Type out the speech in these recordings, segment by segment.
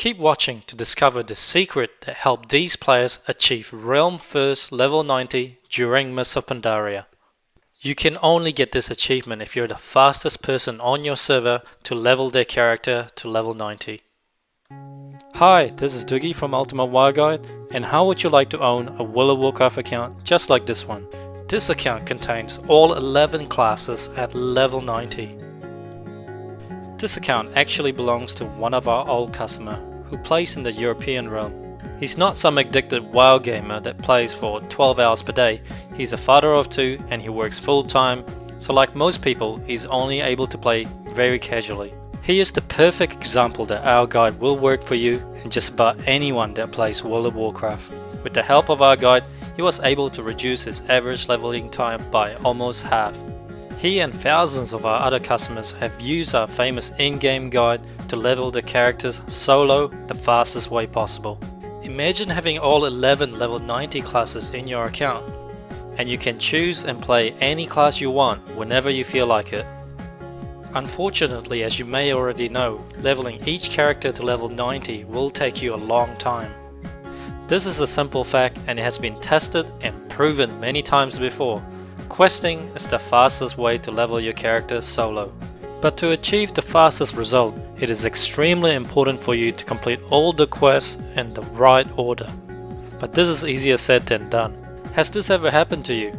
Keep watching to discover the secret that helped these players achieve Realm First level 90 during Mists of Pandaria. You can only get this achievement if you're the fastest person on your server to level their character to level 90. Hi, this is Dugi from Ultimate WoW Guide, and how would you like to own a World of Warcraft account just like this one? This account contains all 11 classes at level 90. This account actually belongs to one of our old customers who plays in the European realm. He's not some addicted WoW gamer that plays for 12 hours per day. He's a father of 2 and he works full time, so like most people, he's only able to play very casually. He is the perfect example that our guide will work for you and just about anyone that plays World of Warcraft. With the help of our guide, he was able to reduce his average leveling time by almost half. He and thousands of our other customers have used our famous in-game guide to level their characters solo the fastest way possible. Imagine having all 11 level 90 classes in your account, and you can choose and play any class you want whenever you feel like it. Unfortunately, as you may already know, leveling each character to level 90 will take you a long time. This is a simple fact and it has been tested and proven many times before. Questing is the fastest way to level your character solo. But to achieve the fastest result, it is extremely important for you to complete all the quests in the right order. But this is easier said than done. Has this ever happened to you?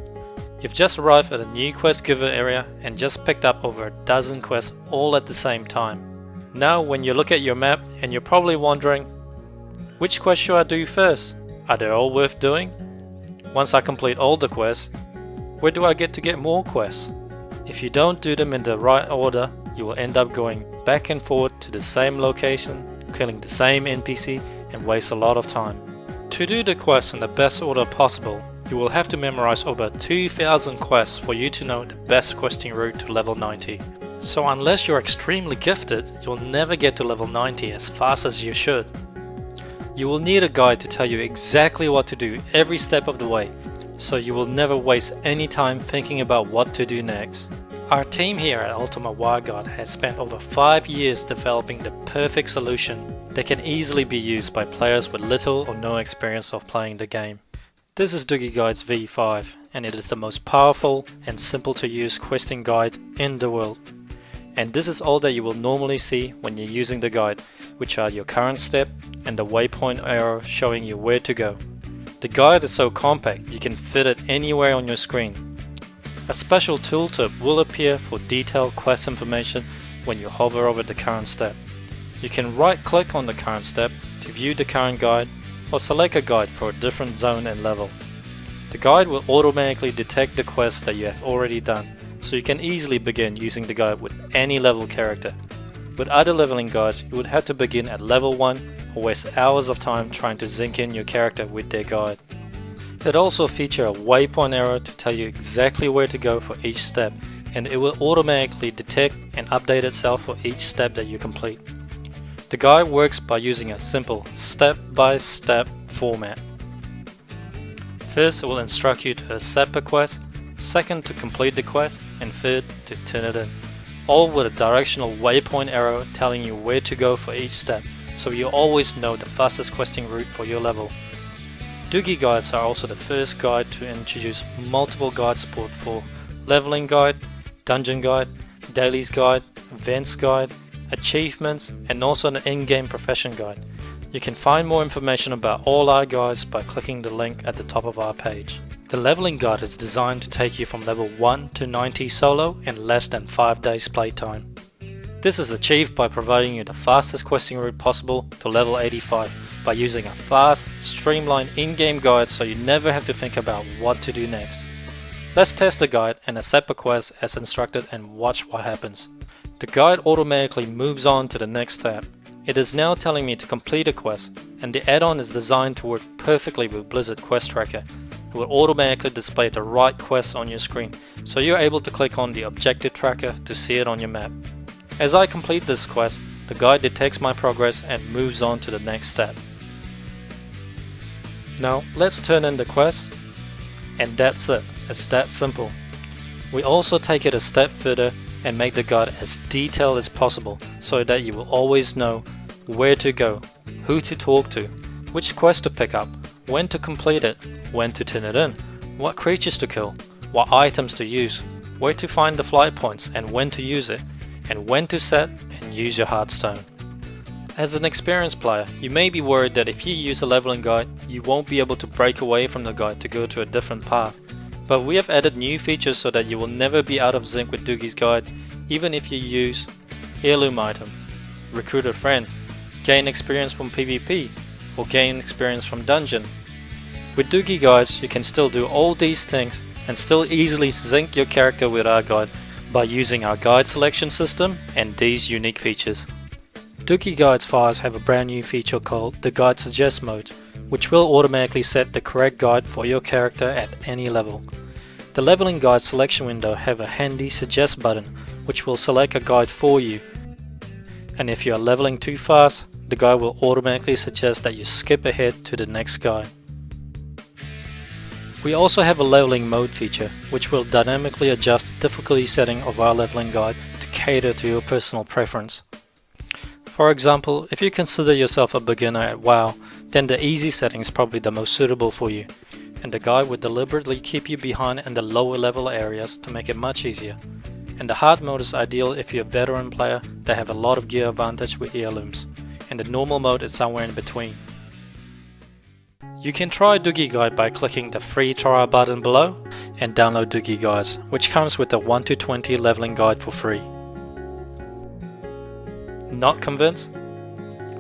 You've just arrived at a new quest giver area and just picked up over a dozen quests all at the same time. Now when you look at your map and you're probably wondering, which quest should I do first? Are they all worth doing? Once I complete all the quests, where do I get to get more quests? If you don't do them in the right order, you will end up going back and forth to the same location, killing the same NPC and waste a lot of time. To do the quests in the best order possible, you will have to memorize over 2,000 quests for you to know the best questing route to level 90. So unless you're extremely gifted, you'll never get to level 90 as fast as you should. You will need a guide to tell you exactly what to do every step of the way, so you will never waste any time thinking about what to do next. Our team here at Ultimate WoW Guide has spent over 5 years developing the perfect solution that can easily be used by players with little or no experience of playing the game. This is Dugi Guides V4 and it is the most powerful and simple to use questing guide in the world. And this is all that you will normally see when you're using the guide, which are your current step and the waypoint arrow showing you where to go. The guide is so compact you can fit it anywhere on your screen. A special tooltip will appear for detailed quest information when you hover over the current step. You can right click on the current step to view the current guide or select a guide for a different zone and level. The guide will automatically detect the quests that you have already done, so you can easily begin using the guide with any level character. With other leveling guides, you would have to begin at level 1 or waste hours of time trying to zinc in your character with their guide. It also features a waypoint arrow to tell you exactly where to go for each step, and it will automatically detect and update itself for each step that you complete. The guide works by using a simple step-by-step format. First, it will instruct you to accept a quest, second to complete the quest, and third to turn it in. All with a directional waypoint arrow telling you where to go for each step, so you always know the fastest questing route for your level. Dugi Guides are also the first guide to introduce multiple guide support for Leveling Guide, Dungeon Guide, Dailies Guide, Events Guide, Achievements, and also an in-game Profession Guide. You can find more information about all our guides by clicking the link at the top of our page. The Leveling Guide is designed to take you from level 1 to 90 solo in less than 5 days playtime. This is achieved by providing you the fastest questing route possible to level 85 by using a fast, streamlined in-game guide so you never have to think about what to do next. Let's test the guide and accept a quest as instructed and watch what happens. The guide automatically moves on to the next step. It is now telling me to complete a quest, and the add-on is designed to work perfectly with Blizzard Quest Tracker. It will automatically display the right quests on your screen, so you're able to click on the objective tracker to see it on your map. As I complete this quest, the guide detects my progress and moves on to the next step. Now let's turn in the quest, and that's it. It's that simple. We also take it a step further and make the guide as detailed as possible so that you will always know where to go who to talk to, which quest to pick up, when to complete it, when to turn it in, what creatures to kill, what items to use, where to find the flight points and when to use it, and when to set and use your Hearthstone. As an experienced player, you may be worried that if you use a leveling guide, you won't be able to break away from the guide to go to a different path. But we have added new features so that you will never be out of sync with Dugi's guide, even if you use heirloom item, recruit a friend, gain experience from PvP, or gain experience from dungeon. With Dugi Guides, you can still do all these things and still easily sync your character with our guide by using our guide selection system and these unique features. Dugi Guides V4 have a brand new feature called the Guide Suggest mode, which will automatically set the correct guide for your character at any level. The Leveling Guide selection window have a handy Suggest button, which will select a guide for you. And if you are leveling too fast, the guide will automatically suggest that you skip ahead to the next guide. We also have a leveling mode feature, which will dynamically adjust the difficulty setting of our leveling guide to cater to your personal preference. For example, if you consider yourself a beginner at WoW, then the easy setting is probably the most suitable for you, and the guide would deliberately keep you behind in the lower level areas to make it much easier. And the hard mode is ideal if you're a veteran player that have a lot of gear advantage with heirlooms, and the normal mode is somewhere in between. You can try Dugi Guide by clicking the free trial button below and download Dugi Guides, which comes with a 1 to 20 leveling guide for free. Not convinced?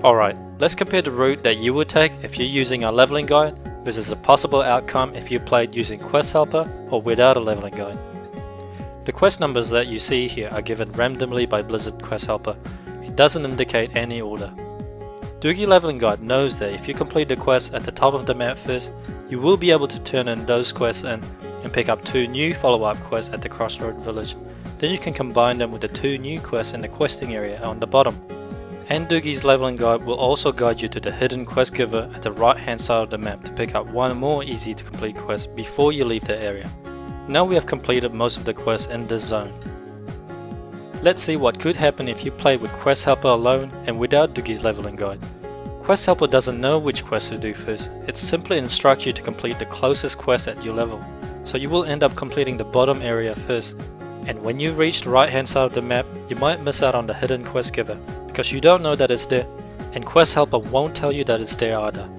Alright, let's compare the route that you would take if you're using our leveling guide versus a possible outcome if you played using Quest Helper or without a leveling guide. The quest numbers that you see here are given randomly by Blizzard Quest Helper. It doesn't indicate any order. Dugi Leveling Guide knows that if you complete the quest at the top of the map first, you will be able to turn in those quests in and pick up 2 new follow-up quests at the Crossroad Village. Then you can combine them with the 2 new quests in the questing area on the bottom. And Dugi's Leveling Guide will also guide you to the hidden quest giver at the right hand side of the map to pick up one more easy to complete quest before you leave the area. Now we have completed most of the quests in this zone. Let's see what could happen if you play with Quest Helper alone and without Dugi's Leveling Guide. Quest Helper doesn't know which quest to do first, it simply instructs you to complete the closest quest at your level, so you will end up completing the bottom area first. And when you reach the right hand side of the map, you might miss out on the hidden quest giver, because you don't know that it's there, and Quest Helper won't tell you that it's there either.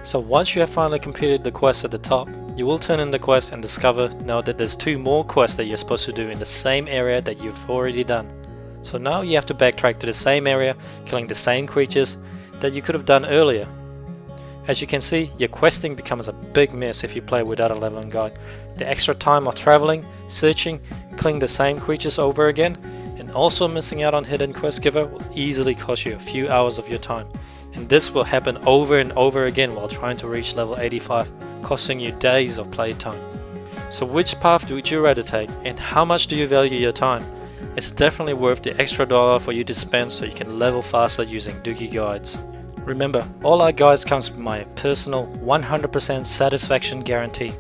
So once you have finally completed the quest at the top, you will turn in the quest and discover now that there's 2 more quests that you're supposed to do in the same area that you've already done. So now you have to backtrack to the same area, killing the same creatures that you could have done earlier. As you can see, your questing becomes a big mess if you play without a leveling guide. The extra time of traveling, searching, killing the same creatures over again, and also missing out on hidden quest giver will easily cost you a few hours of your time. And this will happen over and over again while trying to reach level 85, costing you days of playtime. So which path would you rather take, and how much do you value your time? It's definitely worth the extra $1 for you to spend so you can level faster using Dugi Guides. Remember, all our guides comes with my personal 100% satisfaction guarantee.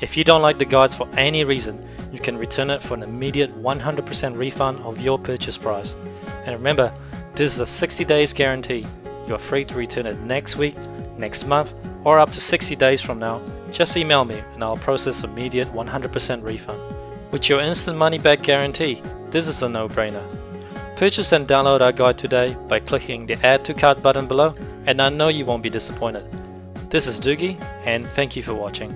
If you don't like the guides for any reason, you can return it for an immediate 100% refund of your purchase price. And remember, this is a 60 days guarantee. You are free to return it next week, next month, or up to 60 days from now. Just email me and I'll process immediate 100% refund. With your instant money back guarantee, this is a no-brainer. Purchase and download our guide today by clicking the Add to Cart button below, and I know you won't be disappointed. This is Dugi, and thank you for watching.